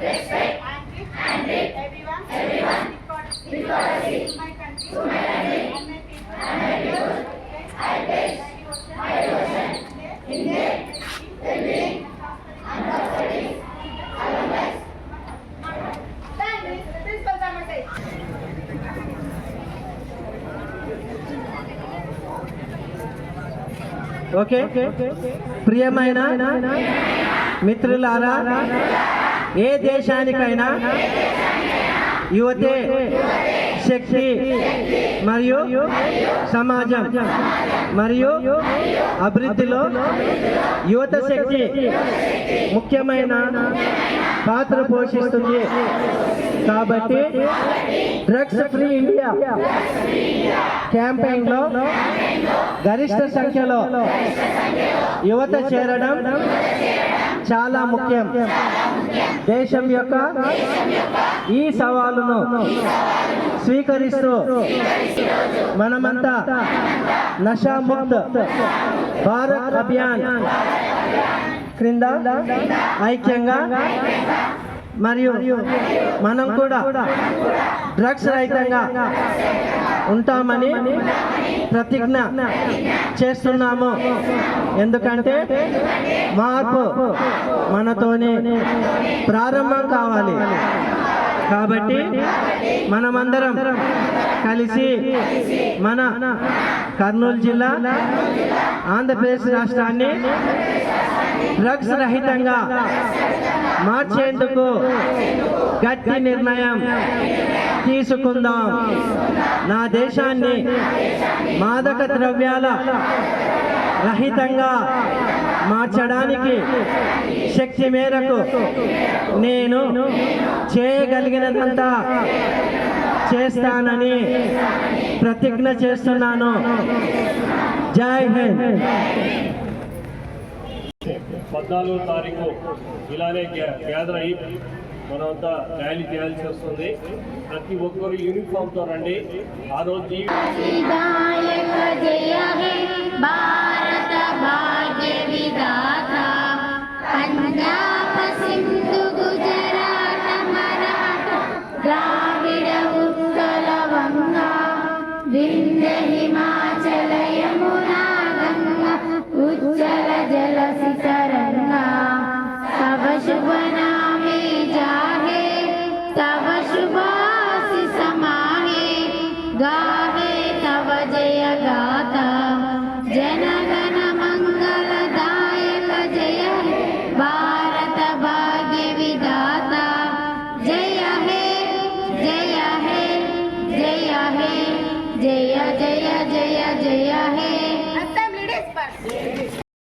respect and give everyone equality to my country and my people. I pledge my devotion in their well-being and prosperity. Alumnus. Thank you, Principal Samartai. Okay ప్రియమైన మిత్రులారా, ఏ దేశానికైనా యువతే శక్తి మరియు సమాజం మరియు అభివృద్ధిలో యువత శక్తి ముఖ్యమైన పాత్ర పోషిస్తుంది. కాబట్టి డ్రగ్స్ ఫ్రీ ఇండియా క్యాంపెయిన్ లో గరిష్ట సంఖ్యలో యువత చేరడం చాలా ముఖ్యం. దేశం యొక్క ఈ సవాలును స్వీకరిస్తూ మనమంతా నషాముక్త భారత్ అభియాన్ క్రింద ఐక్యంగా మరియు మనం కూడా డ్రగ్స్ రహితంగా ఉంటామని ప్రతిజ్ఞ చేస్తున్నాము. ఎందుకంటే మార్పు మనతోనే ప్రారంభం కావాలి. కాబట్టి మనమందరం కలిసి మన కర్నూలు జిల్లా ఆంధ్రప్రదేశ్ రాష్ట్రాన్ని డ్రగ్స్ రహితంగా మార్చేందుకు గట్టి నిర్ణయం తీసుకుందాం. నా దేశాన్ని మాదక ద్రవ్యాల రహితంగా మార్చడానికి శక్తి మేరకు నేను చేయగలిగినంత చేస్తానని ప్రతిజ్ఞ చేస్తున్నాను. జై హింద్. 14వ తారీఖు ఇలానే గ్యాదర్ అయ్యి మనమంతా ర్యాలీ చేయాల్సి వస్తుంది. ప్రతి ఒక్కరు యూనిఫామ్తో రండి. ఆ రోజు ద్రావిడ ఉత్కల వంగ వింధ్య హిమాచల యమునా గంగా ఉజ్జల జల సితరంగా తవ శుభ నామే జాగే తవ శుభాశిష మాహే గావే తవ జయ గాత జనగణ మంగళదాయక జయ హే భారత భాగ్య విధాత జయ హే జయ హే జయ హే జయ జయ జయ జయ హే.